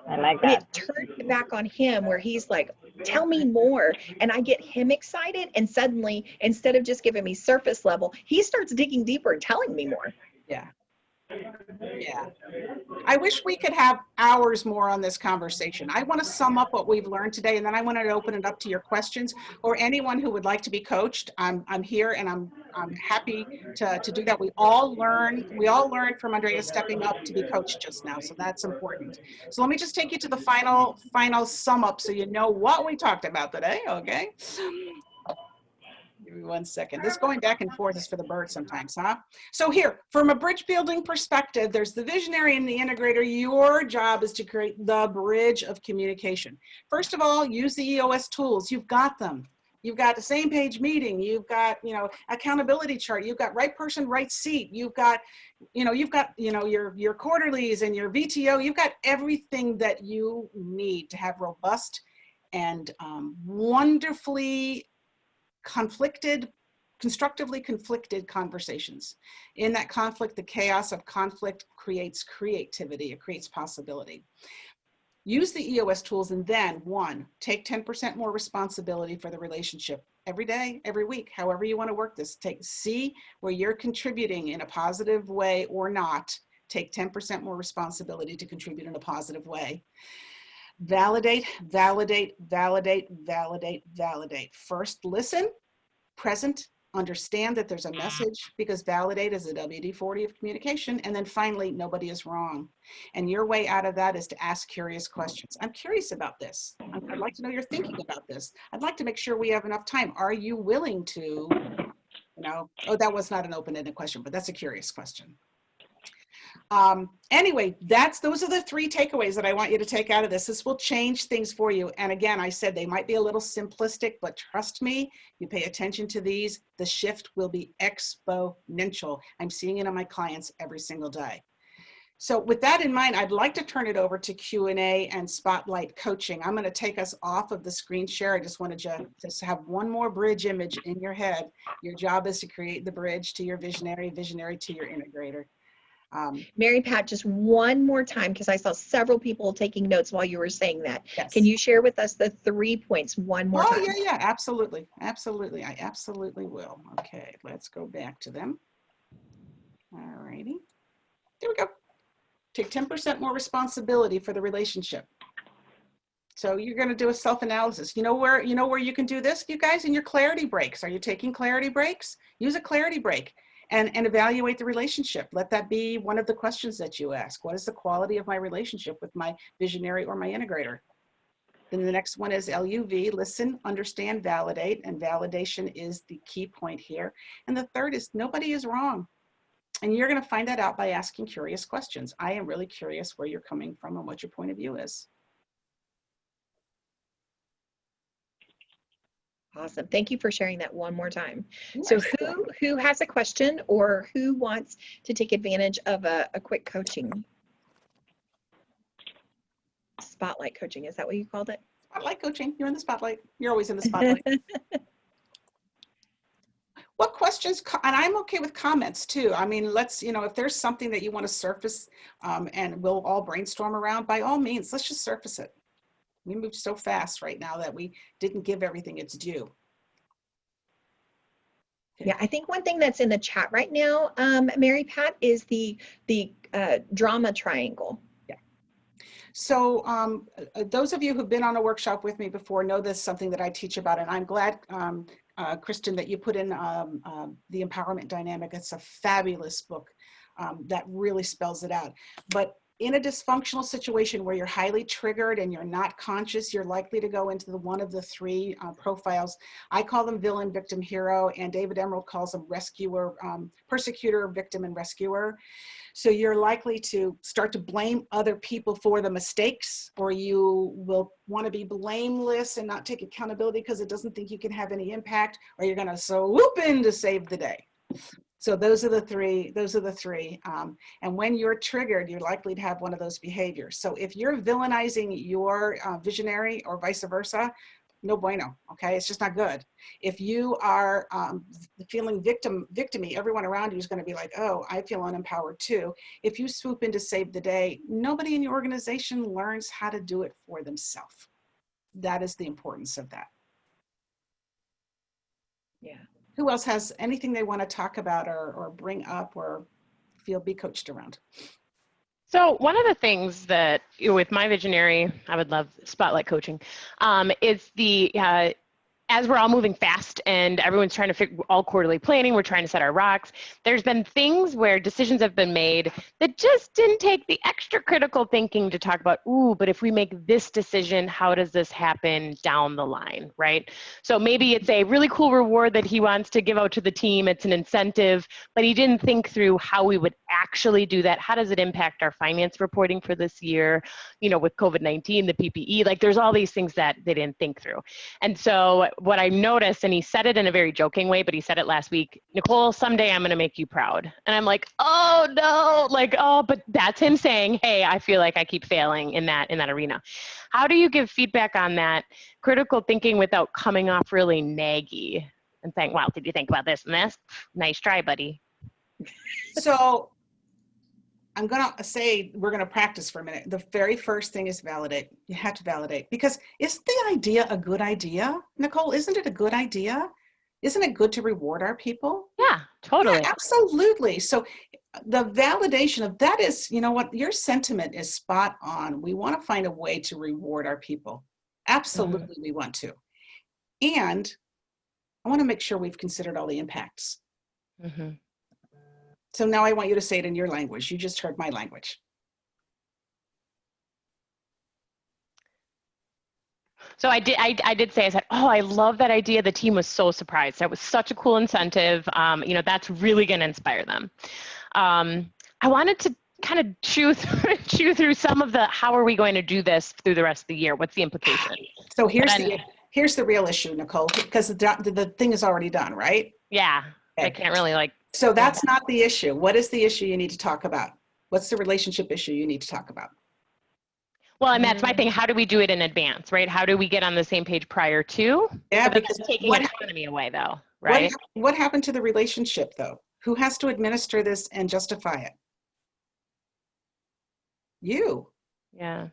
I like And that. it turns it back on him where he's like, tell me more. And I get him excited. And suddenly, instead of just giving me surface level, he starts digging deeper and telling me more. Yeah. Yeah. I wish we could have hours more on this conversation. I want to sum up what we've learned today, and then I want to open it up to your questions, or anyone who would like to be coached. I'm here, and I'm happy to do that. We all learned from Andrea stepping up to be coached just now, so that's important. So let me just take you to the final sum up so you know what we talked about today, okay? Give me 1 second. This going back and forth is for the birds sometimes, huh? So here, from a bridge building perspective, there's the visionary and the integrator. Your job is to create the bridge of communication. First of all, use the EOS tools. You've got them. You've got the same page meeting. You've got, accountability chart. You've got right person, right seat. You've got, your quarterlies and your VTO. You've got everything that you need to have robust and wonderfully constructively conflicted conversations. In that conflict, the chaos of conflict creates creativity, it creates possibility. Use the EOS tools, and then 1, take 10% more responsibility for the relationship every day, every week, however you want to work this. See where you're contributing in a positive way or not. Take 10% more responsibility to contribute in a positive way. Validate, validate, validate, validate, validate. First, listen, present, understand that there's a message, because validate is a WD-40 of communication. And then finally, nobody is wrong. And your way out of that is to ask curious questions. I'm curious about this. I'd like to know you're thinking about this. I'd like to make sure we have enough time. Are you willing to, oh, that was not an open-ended question, but that's a curious question. Anyway, those are the 3 takeaways that I want you to take out of this. This will change things for you. And again, I said they might be a little simplistic, but trust me, you pay attention to these, the shift will be exponential. I'm seeing it on my clients every single day. So with that in mind, I'd like to turn it over to Q&A and spotlight coaching. I'm going to take us off of the screen share. I just wanted you to have one more bridge image in your head. Your job is to create the bridge to your visionary, visionary to your integrator. Mary Pat, just one more time, because I saw several people taking notes while you were saying that. Yes. Can you share with us the 3 points one more time? Yeah, absolutely. Absolutely. I absolutely will. Okay, let's go back to them. All righty. There we go. Take 10% more responsibility for the relationship. So you're going to do a self-analysis. You know where you can do this, you guys? In your clarity breaks. Are you taking clarity breaks? Use a clarity break. And evaluate the relationship. Let that be one of the questions that you ask. What is the quality of my relationship with my visionary or my integrator? Then the next one is LUV, listen, understand, validate, and validation is the key point here. And the third is nobody is wrong. And you're going to find that out by asking curious questions. I am really curious where you're coming from and what your point of view is. Awesome. Thank you for sharing that one more time. You So are so who has a question or who wants to take advantage of a quick coaching? Spotlight coaching, is that what you called it? Spotlight coaching. You're in the spotlight. You're always in the spotlight. What questions, and I'm okay with comments too. I mean, let's, if there's something that you want to surface and we'll all brainstorm around, by all means, let's just surface it. We move so fast right now that we didn't give everything its due. Yeah, I think one thing that's in the chat right now, Mary Pat, is the drama triangle. Yeah. So those of you who've been on a workshop with me before know this is something that I teach about, and I'm glad, Kristen, that you put in the empowerment dynamic. It's a fabulous book that really spells it out. But in a dysfunctional situation where you're highly triggered and you're not conscious, you're likely to go into one of the three profiles. I call them villain, victim, hero, and David Emerald calls them rescuer, persecutor, victim, and rescuer. So you're likely to start to blame other people for the mistakes, or you will want to be blameless and not take accountability because it doesn't think you can have any impact, or you're going to swoop in to save the day. So those are the three. And when you're triggered, you're likely to have one of those behaviors. So if you're villainizing your visionary or vice versa, no bueno, okay? It's just not good. If you are feeling victim-y, everyone around you is going to be like, oh, I feel unempowered too. If you swoop in to save the day, nobody in your organization learns how to do it for themselves. That is the importance of that. Yeah. Who else has anything they want to talk about or bring up or be coached around? So one of the things that with my visionary, I would love spotlight coaching, is the as we're all moving fast and everyone's trying to figure all quarterly planning, we're trying to set our rocks. There's been things where decisions have been made that just didn't take the extra critical thinking to talk about, ooh, but if we make this decision, how does this happen down the line, right? So maybe it's a really cool reward that he wants to give out to the team. It's an incentive, but he didn't think through how we would actually do that. How does it impact our finance reporting for this year? With COVID-19, the PPE, like there's all these things that they didn't think through. And so what I noticed, and he said it in a very joking way, but he said it last week, Nicole, someday I'm going to make you proud. And I'm like, oh no, but that's him saying, hey, I feel like I keep failing in that arena. How do you give feedback on that critical thinking without coming off really naggy and saying, well, did you think about this and this? Nice try, buddy. So I'm going to say we're going to practice for a minute. The very first thing is validate. You have to validate, because isn't the idea a good idea? Nicole, isn't it a good idea? Isn't it good to reward our people? Yeah, totally. Yeah, absolutely. So the validation of that is, you know what, your sentiment is spot on. We want to find a way to reward our people. Absolutely, we want to. And I want to make sure we've considered all the impacts. Mm-hmm. So now I want you to say it in your language. You just heard my language. So I did say, I said, oh, I love that idea. The team was so surprised. That was such a cool incentive. That's really going to inspire them. I wanted to kind of chew through some of the, how are we going to do this through the rest of the year? What's the implication? So here's the real issue, Nicole, because the thing is already done, right? Yeah, okay. I can't really So that's not the issue. What is the issue you need to talk about? What's the relationship issue you need to talk about? Well, and that's my thing. How do we do it in advance, right? How do we get on the same page prior to? Yeah, but because that's taking autonomy away, though, right? What happened to the relationship, though? Who has to administer this and justify it? You. Yeah.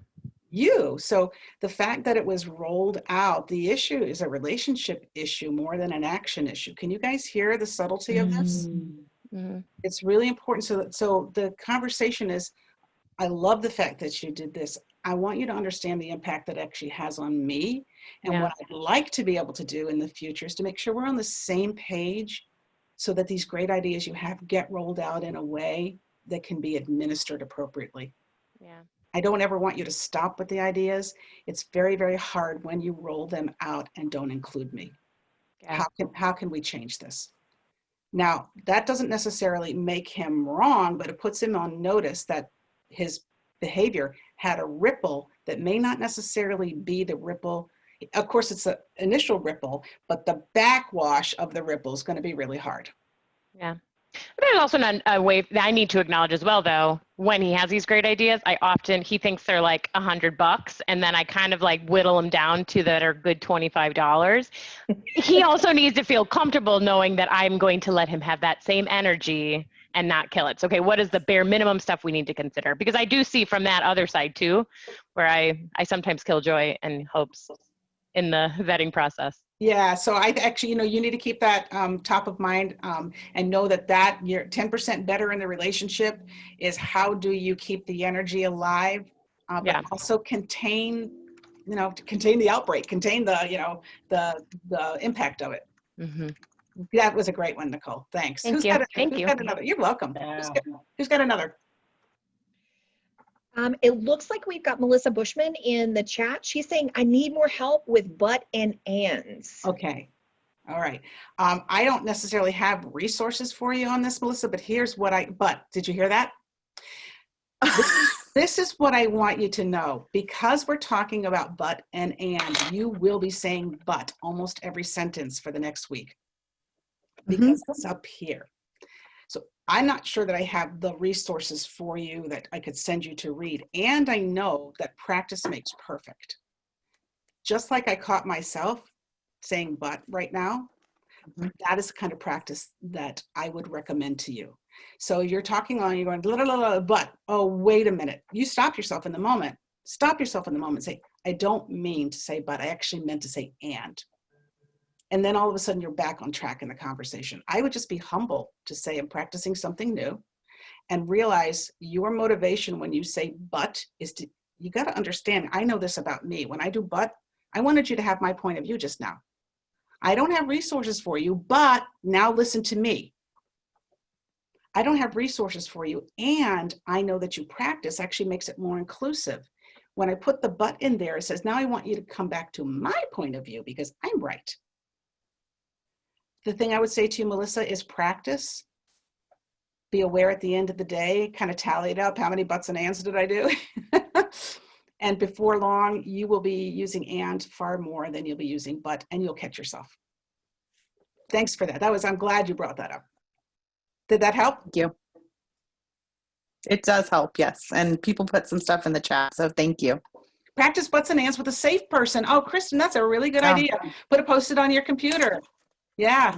You. So the fact that it was rolled out, the issue is a relationship issue more than an action issue. Can you guys hear the subtlety of this? Mm-hmm. It's really important. So the conversation is, I love the fact that you did this. I want you to understand the impact that actually has on me. And what I'd like to be able to do in the future is to make sure we're on the same page so that these great ideas you have get rolled out in a way that can be administered appropriately. Yeah. I don't ever want you to stop with the ideas. It's very, very hard when you roll them out and don't include me. Yeah. How can we change this? Now, that doesn't necessarily make him wrong, but it puts him on notice that his behavior had a ripple that may not necessarily be the ripple Of course, it's an initial ripple, but the backwash of the ripple is going to be really hard. Yeah. There's also a way that I need to acknowledge as well, though, when he has these great ideas, he thinks they're like $100, and then I kind of like whittle them down to that are good $25. He also needs to feel comfortable knowing that I'm going to let him have that same energy and not kill it. So, okay, what is the bare minimum stuff we need to consider? Because I do see from that other side too, where I sometimes kill joy and hopes in the vetting process. Yeah, so I actually, you need to keep that top of mind and know that you're 10% better in the relationship is how do you keep the energy alive, but also contain the outbreak, contain the impact of it. Mm-hmm. That was a great one, Nicole. Thanks. Thank you. Who's got another? You're welcome. Who's got another? It looks like we've got Melissa Bushman in the chat. She's saying, I need more help with but and ands. Okay. All right. I don't necessarily have resources for you on this, Melissa, but here's what did you hear that? This is what I want you to know. Because we're talking about but and, you will be saying but almost every sentence for the next week. Because it's up here. So I'm not sure that I have the resources for you that I could send you to read. And I know that practice makes perfect. Just like I caught myself saying but right now, that is the kind of practice that I would recommend to you. So you're talking you're going, blah, blah, blah, but, oh, wait a minute. You stop yourself in the moment. Stop yourself in the moment. Say, I don't mean to say but, I actually meant to say and. And then all of a sudden you're back on track in the conversation. I would just be humble to say I'm practicing something new and realize your motivation when you say but is you got to understand, I know this about me. When I do but, I wanted you to have my point of view just now. I don't have resources for you, but now listen to me. I don't have resources for you. And I know that you practice actually makes it more inclusive. When I put the but in there, it says, now I want you to come back to my point of view because I'm right. The thing I would say to you, Melissa, is practice. Be aware at the end of the day, kind of tally it up. How many buts and ands did I do? And before long, you will be using and far more than you'll be using but, and you'll catch yourself. Thanks for that. I'm glad you brought that up. Did that help? Thank you. It does help, yes. And people put some stuff in the chat, so thank you. Practice buts and ands with a safe person. Oh, Kristen, that's a really good idea. Put a post-it on your computer. Yeah.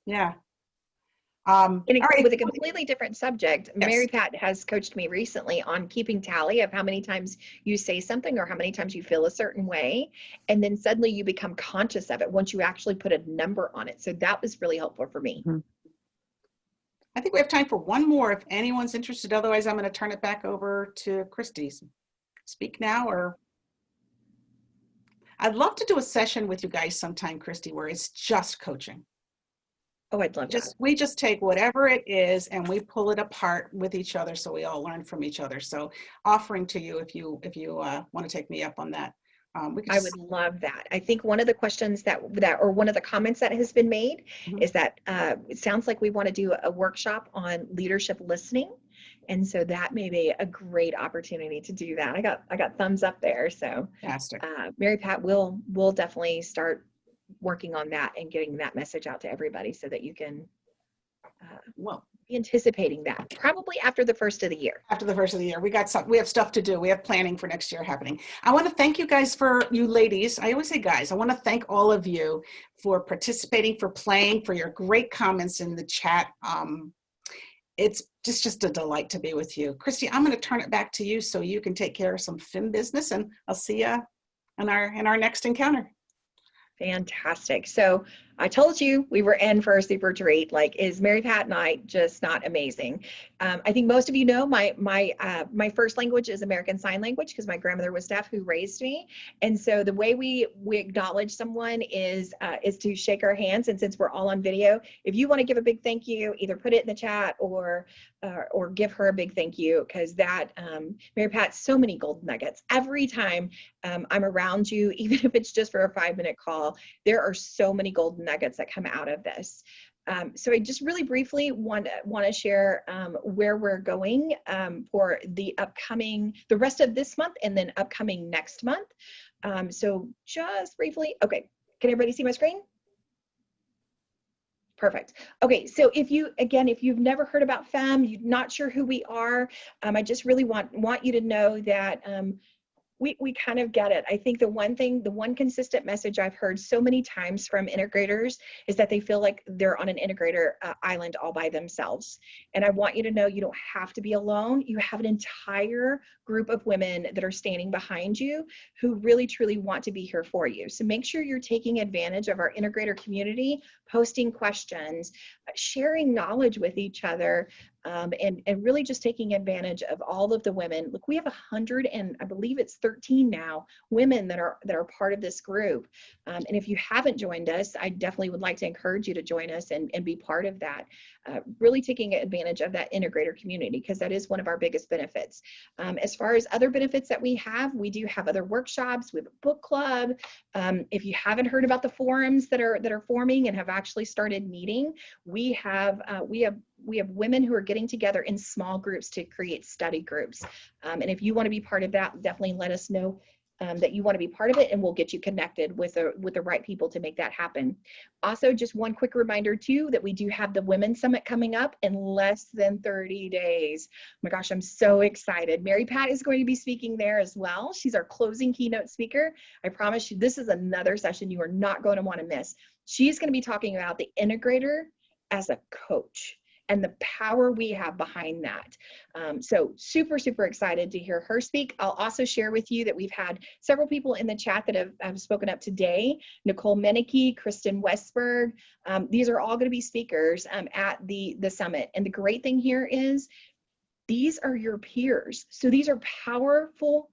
With a completely different subject, yes. Mary Pat has coached me recently on keeping tally of how many times you say something or how many times you feel a certain way. And then suddenly you become conscious of it once you actually put a number on it. So that was really helpful for me. Mm-hmm. I think we have time for one more if anyone's interested. Otherwise, I'm going to turn it back over to Christy. Speak now, or I'd love to do a session with you guys sometime, Christy, where it's just coaching. Oh, I'd love that. We just take whatever it is and we pull it apart with each other so we all learn from each other. So offering to you if you want to take me up on that. I would love that. I think one of the questions or one of the comments that has been made is that it sounds like we want to do a workshop on leadership listening. And so that may be a great opportunity to do that. I got thumbs up there. So Mary Pat, we'll definitely start working on that and getting that message out to everybody so that you can be anticipating that probably after the first of the year. After the first of the year, we have stuff to do. We have planning for next year happening. I want to thank you guys you ladies. I always say guys. I want to thank all of you for participating, for playing, for your great comments in the chat. It's just a delight to be with you. Christy, I'm going to turn it back to you so you can take care of some FIM business, and I'll see you in our next encounter. Fantastic. So I told you we were in for a super treat. Like, is Mary Pat and I just not amazing? I think most of you know my first language is American Sign Language because my grandmother was deaf who raised me. And so the way we acknowledge someone is to shake our hands. And since we're all on video, if you want to give a big thank you, either put it in the chat or give her a big thank you, because that Mary Pat, so many gold nuggets. Every time I'm around you, even if it's just for a 5-minute call, there are so many golden nuggets that come out of this. So I just really briefly want to share where we're going for the rest of this month and then upcoming next month. So just briefly, okay, can everybody see my screen? Perfect. Okay, so if you've never heard about FIM, you're not sure who we are, I just really want you to know that we kind of get it. I think the one consistent message I've heard so many times from integrators is that they feel like they're on an integrator island all by themselves. And I want you to know you don't have to be alone. You have an entire group of women that are standing behind you who really truly want to be here for you. So make sure you're taking advantage of our integrator community, posting questions, sharing knowledge with each other, and really just taking advantage of all of the women. Look, we have 100 and I believe it's 13 now women that are part of this group. And if you haven't joined us, I definitely would like to encourage you to join us and be part of that. Really taking advantage of that integrator community, because that is one of our biggest benefits. As far as other benefits that we do have other workshops. We have a book club. If you haven't heard about the forums that are forming and have actually started meeting, we have women who are getting together in small groups to create study groups. And if you want to be part of that, definitely let us know that you want to be part of it, and we'll get you connected with the right people to make that happen. Also, just one quick reminder too, that we do have the Women's Summit coming up in less than 30 days. Oh my gosh, I'm so excited. Mary Pat is going to be speaking there as well. She's our closing keynote speaker. I promise you, this is another session you are not going to want to miss. She's going to be talking about the integrator as a coach and the power we have behind that. So super, super excited to hear her speak. I'll also share with you that we've had several people in the chat that have spoken up today. Nicole Menike, Kristen Westberg. These are all going to be speakers at the summit. And the great thing here is these are your peers. So these are powerful,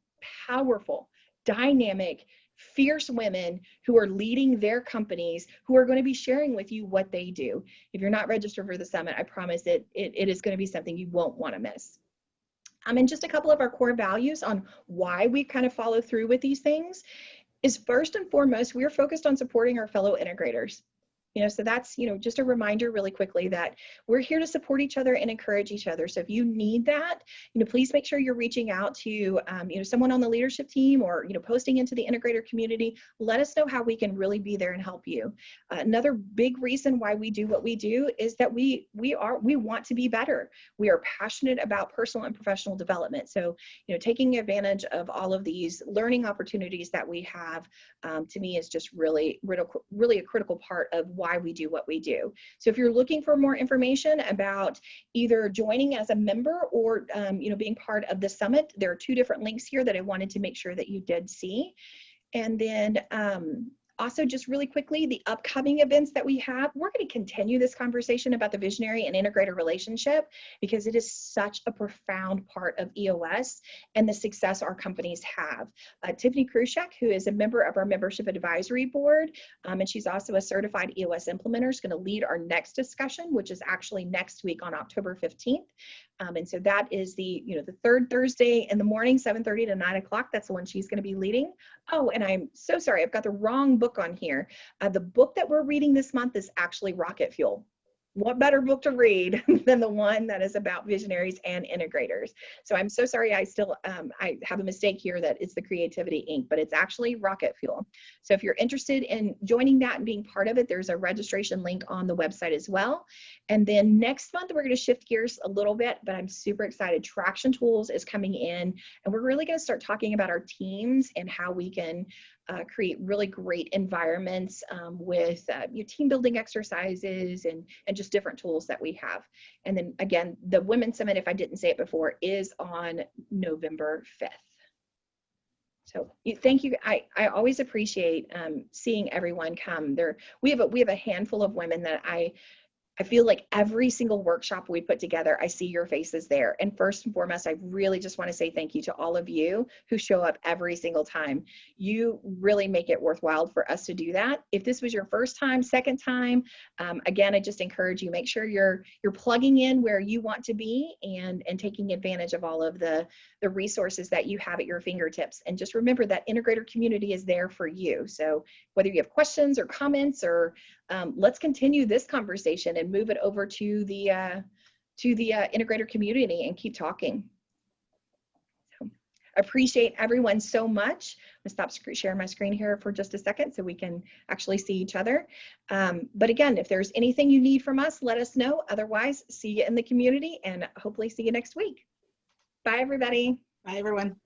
dynamic, fierce women who are leading their companies, who are going to be sharing with you what they do. If you're not registered for the summit, I promise it is going to be something you won't want to miss. And just a couple of our core values on why we kind of follow through with these things is, first and foremost, we're focused on supporting our fellow integrators. So that's, just a reminder really quickly that we're here to support each other and encourage each other. So if you need that, please make sure you're reaching out to, someone on the leadership team or, posting into the integrator community. Let us know how we can really be there and help you. Another big reason why we do what we do is that we want to be better. We are passionate about personal and professional development. So, taking advantage of all of these learning opportunities that we have, to me is just really a critical part of why we do what we do. So if you're looking for more information about either joining as a member or being part of the summit, there are 2 different links here that I wanted to make sure that you did see. And then also, just really quickly, the upcoming events that we have, we're going to continue this conversation about the visionary and integrator relationship, because it is such a profound part of EOS and the success our companies have. Tiffany Krushek, who is a member of our membership advisory board, and she's also a certified EOS implementer, is going to lead our next discussion, which is actually next week on October 15th. And so that is the third Thursday in the morning, 7:30 to 9 o'clock. That's the one she's going to be leading. Oh, and I'm so sorry, I've got the wrong book on here. The book that we're reading this month is actually Rocket Fuel. What better book to read than the one that is about visionaries and integrators? So I'm so sorry, I have a mistake here that it's the Creativity Inc., but it's actually Rocket Fuel. So if you're interested in joining that and being part of it, there's a registration link on the website as well. And then next month, we're going to shift gears a little bit, but I'm super excited. Traction Tools is coming in, and we're really going to start talking about our teams and how we can create really great environments with team building exercises and just different tools that we have. And then again, the Women's Summit, if I didn't say it before, is on November 5th. So thank you. I always appreciate seeing everyone come. We have a handful of women that I feel like every single workshop we put together, I see your faces there. And first and foremost, I really just want to say thank you to all of you who show up every single time. You really make it worthwhile for us to do that. If this was your first time, second time, again, I just encourage you, make sure you're plugging in where you want to be and taking advantage of all of the resources that you have at your fingertips. And just remember that integrator community is there for you. So whether you have questions or comments or let's continue this conversation and move it over to the integrator community and keep talking. So, appreciate everyone so much. I'm gonna stop sharing my screen here for just a second so we can actually see each other. But again, if there's anything you need from us, let us know. Otherwise, see you in the community and hopefully see you next week. Bye, everybody. Bye, everyone.